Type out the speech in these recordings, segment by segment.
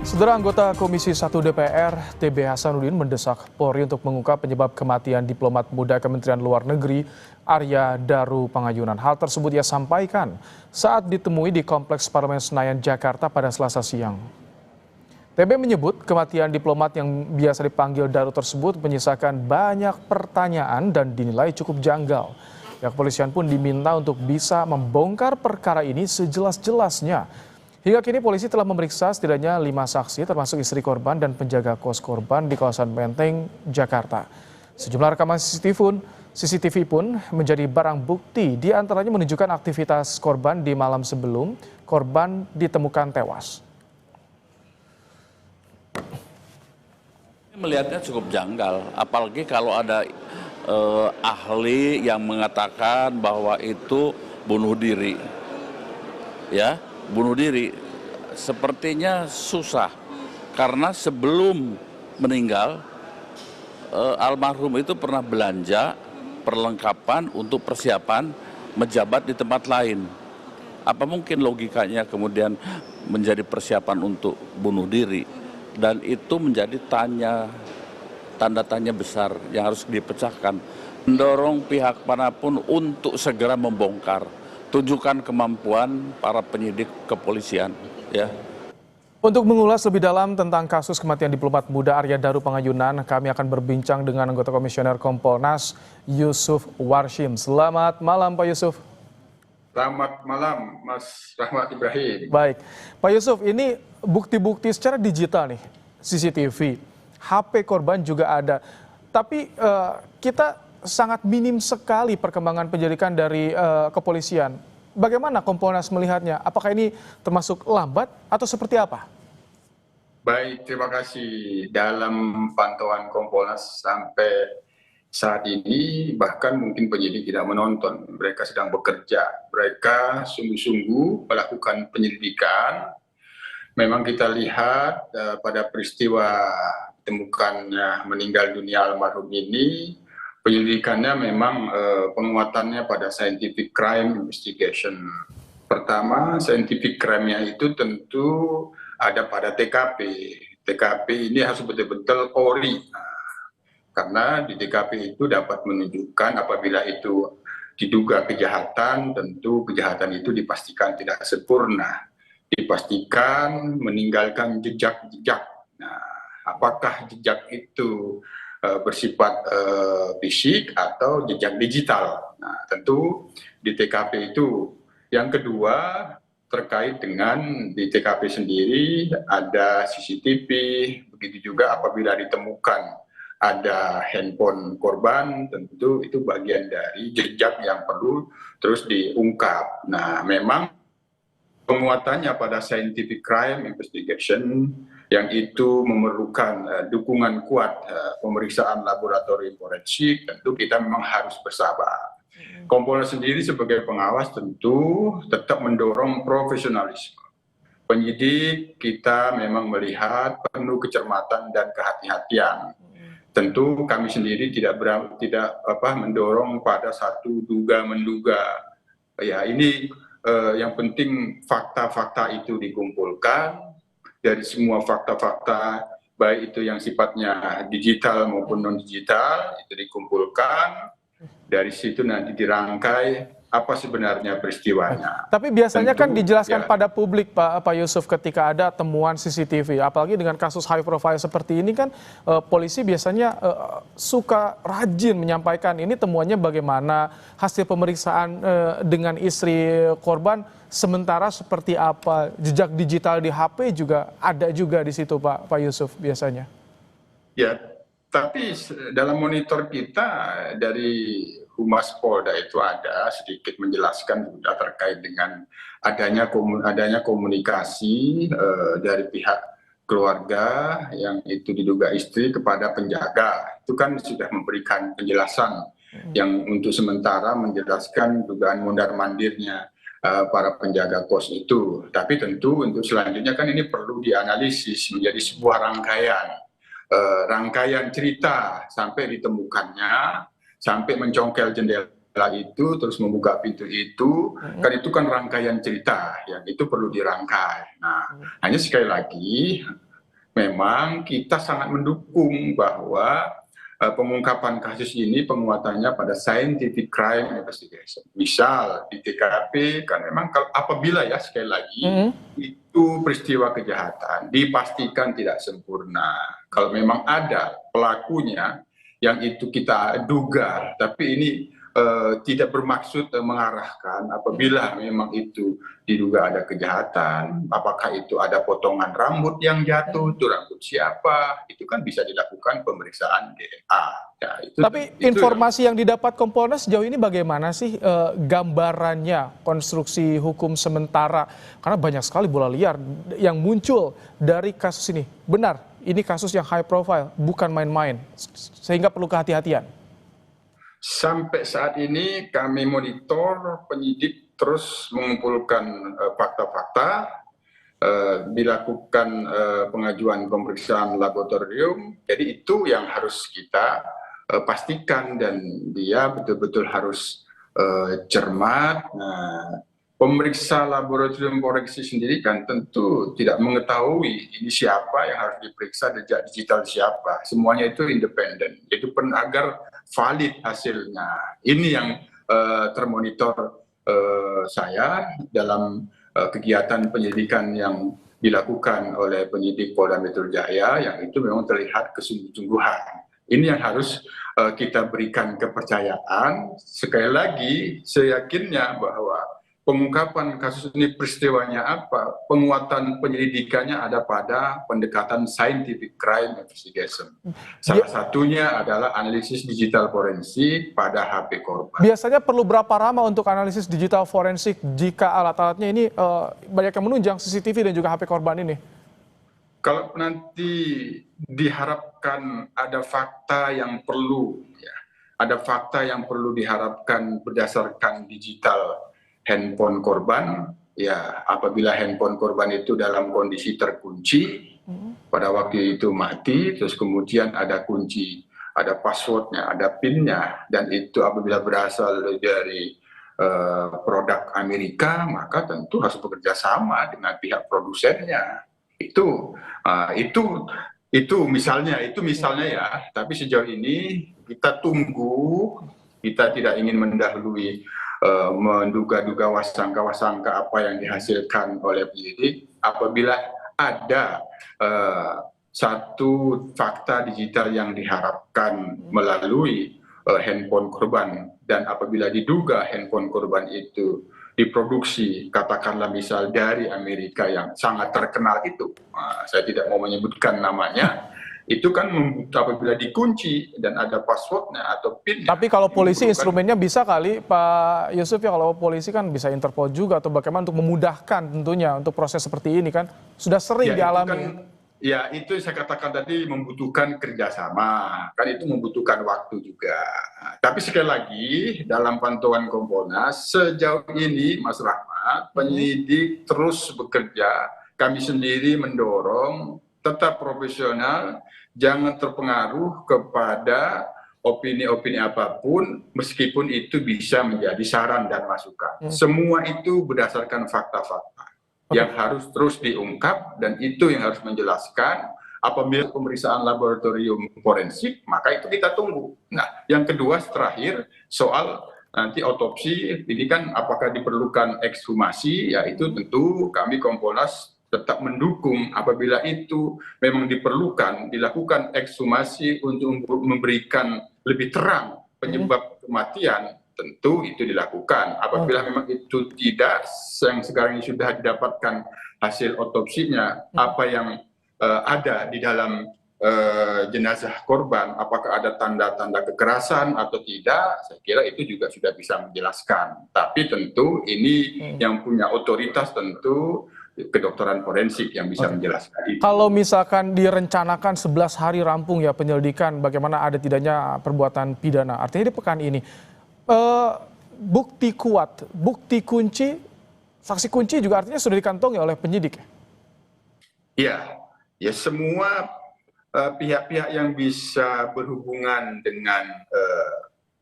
Saudara anggota Komisi 1 DPR, TB Hasanuddin mendesak Polri untuk mengungkap penyebab kematian diplomat muda Kementerian Luar Negeri Arya Daru Pangayunan. Hal tersebut ia sampaikan saat ditemui di Kompleks Parlemen Senayan, Jakarta pada Selasa siang. TB menyebut kematian diplomat yang biasa dipanggil Daru tersebut menyisakan banyak pertanyaan dan dinilai cukup janggal. Pihak kepolisian pun diminta untuk bisa membongkar perkara ini sejelas-jelasnya. Hingga kini polisi telah memeriksa setidaknya 5 saksi termasuk istri korban dan penjaga kos korban di kawasan Menteng, Jakarta. Sejumlah rekaman CCTV pun menjadi barang bukti, di antaranya menunjukkan aktivitas korban di malam sebelum korban ditemukan tewas. Melihatnya cukup janggal, apalagi kalau ada ahli yang mengatakan bahwa itu bunuh diri. Ya, bunuh diri sepertinya susah karena sebelum meninggal almarhum itu pernah belanja perlengkapan untuk persiapan menjabat di tempat lain. Apa mungkin logikanya kemudian menjadi persiapan untuk bunuh diri? Dan itu menjadi tanda tanya besar yang harus dipecahkan. Mendorong pihak manapun untuk segera membongkar. Tunjukkan kemampuan para penyidik kepolisian. Ya. Untuk mengulas lebih dalam tentang kasus kematian diplomat muda Arya Daru Pangayunan, kami akan berbincang dengan anggota Komisioner Kompolnas Yusuf Warshim. Selamat malam Pak Yusuf. Selamat malam Mas Rahmat Ibrahim. Baik, Pak Yusuf, ini bukti-bukti secara digital nih, CCTV, HP korban juga ada. Tapi kita sangat minim sekali perkembangan penyelidikan dari kepolisian. Bagaimana Kompolnas melihatnya? Apakah ini termasuk lambat atau seperti apa? Baik, terima kasih. Dalam pantauan Kompolnas sampai saat ini bahkan mungkin penyidik tidak menonton. Mereka sedang bekerja. Mereka sungguh-sungguh melakukan penyelidikan. Memang kita lihat pada peristiwa ditemukannya meninggal dunia almarhum ini, penyelidikannya memang penguatannya pada scientific crime investigation. Pertama, scientific crime-nya itu tentu ada pada TKP. TKP ini harus betul-betul ori. Karena di TKP itu dapat menunjukkan apabila itu diduga kejahatan, tentu kejahatan itu dipastikan tidak sempurna. Dipastikan meninggalkan jejak-jejak. Nah, apakah jejak itu bersifat fisik atau jejak digital. Nah, tentu di TKP itu. Yang kedua, terkait dengan di TKP sendiri ada CCTV, begitu juga apabila ditemukan ada handphone korban, tentu itu bagian dari jejak yang perlu terus diungkap. Nah, memang penguatannya pada scientific crime investigation yang itu memerlukan dukungan kuat pemeriksaan laboratorium forensik, tentu kita memang harus bersabar. Kompolnas sendiri sebagai pengawas tentu tetap mendorong profesionalisme. Penyidik kita memang melihat penuh kecermatan dan kehati-hatian. Tentu kami sendiri tidak mendorong pada satu duga-menduga. Ya, ini yang penting fakta-fakta itu dikumpulkan. Dari semua fakta-fakta, baik itu yang sifatnya digital maupun non-digital, itu dikumpulkan. Dari situ nanti dirangkai apa sebenarnya peristiwanya. Tapi biasanya tentu, kan dijelaskan pada publik Pak Yusuf ketika ada temuan CCTV, apalagi dengan kasus high profile seperti ini kan polisi biasanya suka rajin menyampaikan ini temuannya bagaimana, hasil pemeriksaan dengan istri korban sementara seperti apa, jejak digital di HP juga ada juga di situ Pak Yusuf biasanya. Ya, tapi dalam monitor kita dari Humas Polda itu ada sedikit menjelaskan juga terkait dengan adanya komunikasi dari pihak keluarga yang itu diduga istri kepada penjaga. Itu kan sudah memberikan penjelasan yang untuk sementara menjelaskan dugaan mondar-mandirnya para penjaga kos itu. Tapi tentu untuk selanjutnya kan ini perlu dianalisis menjadi sebuah rangkaian cerita sampai ditemukannya, sampai mencongkel jendela itu, terus membuka pintu itu, kan itu kan rangkaian cerita, yang itu perlu dirangkai. Nah, hanya sekali lagi, memang kita sangat mendukung bahwa pengungkapan kasus ini penguatannya pada scientific crime investigation. Misal di TKP kan memang apabila ya sekali lagi itu peristiwa kejahatan dipastikan tidak sempurna. Kalau memang ada pelakunya yang itu kita duga, tapi ini tidak bermaksud mengarahkan apabila memang itu diduga ada kejahatan, apakah itu ada potongan rambut yang jatuh, itu rambut siapa, itu kan bisa dilakukan pemeriksaan DNA. Ya, Tapi informasi yang didapat Kompolnas sejauh ini bagaimana sih gambarannya konstruksi hukum sementara? Karena banyak sekali bola liar yang muncul dari kasus ini. Benar, ini kasus yang high profile, bukan main-main, sehingga perlu kehati-hatian. Sampai saat ini kami monitor, penyidik terus mengumpulkan fakta-fakta, dilakukan pengajuan pemeriksaan laboratorium. Jadi itu yang harus kita pastikan dan dia betul-betul harus cermat. Nah, pemeriksa laboratorium forensik sendiri kan tentu tidak mengetahui ini siapa yang harus diperiksa, jejak digital siapa. Semuanya itu independen. Itu pun agar valid hasilnya. Ini yang termonitor saya dalam kegiatan penyelidikan yang dilakukan oleh penyidik Polda Metro Jaya, yang itu memang terlihat kesungguh-sungguhan. Ini yang harus kita berikan kepercayaan. Sekali lagi, saya yakinnya bahwa pengungkapan kasus ini peristiwanya apa, penguatan penyelidikannya ada pada pendekatan scientific crime investigation. Salah satunya adalah analisis digital forensik pada HP korban. Biasanya perlu berapa lama untuk analisis digital forensik jika alat-alatnya ini banyak yang menunjang CCTV dan juga HP korban ini? Kalau nanti diharapkan ada fakta yang perlu, ya, ada fakta yang perlu diharapkan berdasarkan digital handphone korban, ya apabila handphone korban itu dalam kondisi terkunci, pada waktu itu mati, terus kemudian ada kunci, ada passwordnya, ada PIN-nya, dan itu apabila berasal dari produk Amerika, maka tentu harus bekerja sama dengan pihak produsennya. Itu misalnya ya, tapi sejauh ini kita tunggu, kita tidak ingin mendahului menduga-duga wasangka-wasangka apa yang dihasilkan oleh penyidik. Apabila ada satu fakta digital yang diharapkan melalui handphone korban, dan apabila diduga handphone korban itu diproduksi, katakanlah misal dari Amerika yang sangat terkenal itu, saya tidak mau menyebutkan namanya, itu kan apabila dikunci dan ada passwordnya atau PIN. Tapi kalau polisi instrumennya bisa kali Pak Yusuf ya, kalau polisi kan bisa Interpol juga atau bagaimana untuk memudahkan tentunya untuk proses seperti ini kan sudah sering dialami. Ya itu saya katakan tadi membutuhkan kerjasama, kan itu membutuhkan waktu juga. Tapi sekali lagi dalam pantauan Kompolnas sejauh ini Mas Rahmat, penyidik terus bekerja, kami sendiri mendorong tetap profesional, jangan terpengaruh kepada opini-opini apapun, meskipun itu bisa menjadi saran dan masukan. Semua itu berdasarkan fakta-fakta yang harus terus diungkap, dan itu yang harus menjelaskan. Apabila pemeriksaan laboratorium forensik, maka itu kita tunggu. Nah, yang kedua terakhir soal nanti otopsi, ini kan apakah diperlukan ekshumasi, ya itu tentu kami Kompolnas tetap mendukung apabila itu memang diperlukan, dilakukan ekshumasi untuk memberikan lebih terang penyebab kematian, tentu itu dilakukan. Apabila memang itu tidak, yang sekarang ini sudah didapatkan hasil otopsinya, apa yang ada di dalam jenazah korban, apakah ada tanda-tanda kekerasan atau tidak, saya kira itu juga sudah bisa menjelaskan. Tapi tentu ini yang punya otoritas tentu kedokteran forensik yang bisa menjelaskan itu. Kalau misalkan direncanakan 11 hari rampung ya penyelidikan, bagaimana ada tidaknya perbuatan pidana, artinya di pekan ini bukti kuat, bukti kunci, saksi kunci juga artinya sudah dikantongi oleh penyidik. Ya semua pihak-pihak yang bisa berhubungan dengan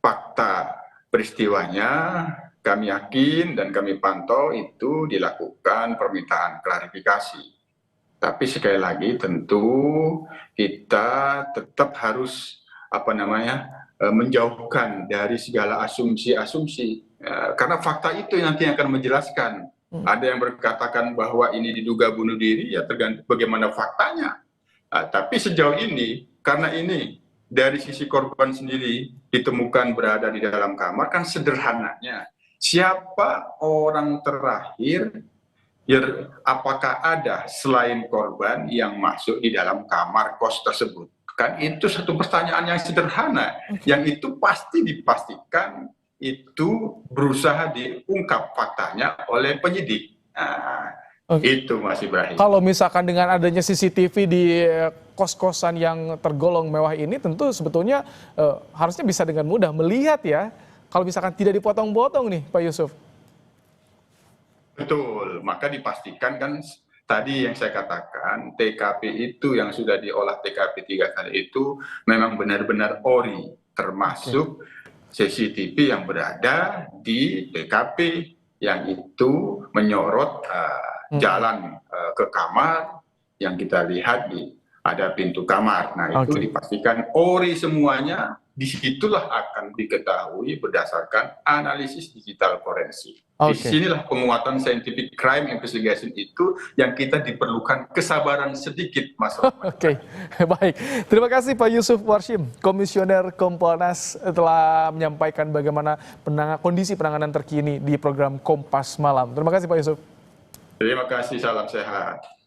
fakta peristiwanya, kami yakin dan kami pantau itu dilakukan permintaan klarifikasi. Tapi sekali lagi tentu kita tetap harus menjauhkan dari segala asumsi-asumsi. Karena fakta itu nanti yang akan menjelaskan. Ada yang berkatakan bahwa ini diduga bunuh diri, ya tergantung bagaimana faktanya. Tapi sejauh ini, karena ini dari sisi korban sendiri ditemukan berada di dalam kamar, kan sederhananya siapa orang terakhir, ya, apakah ada selain korban yang masuk di dalam kamar kos tersebut? Kan itu satu pertanyaan yang sederhana, yang itu pasti dipastikan itu berusaha diungkap faktanya oleh penyidik. Itu Mas Ibrahim. Kalau misalkan dengan adanya CCTV di kos-kosan yang tergolong mewah ini, tentu sebetulnya harusnya bisa dengan mudah melihat ya, kalau misalkan tidak dipotong-potong nih Pak Yusuf. Betul, maka dipastikan kan tadi yang saya katakan TKP itu yang sudah diolah TKP 3 kali itu memang benar-benar ori, termasuk CCTV yang berada di TKP yang itu menyorot jalan ke kamar yang kita lihat ada pintu kamar. Nah itu dipastikan ori semuanya. Disitulah akan diketahui berdasarkan analisis digital forensik. Disinilah penguatan scientific crime investigation itu yang kita diperlukan kesabaran sedikit, Mas. Baik. Terima kasih Pak Yusuf Warshim, Komisioner Kompolnas telah menyampaikan bagaimana kondisi penanganan terkini di program Kompas Malam. Terima kasih Pak Yusuf. Terima kasih, salam sehat.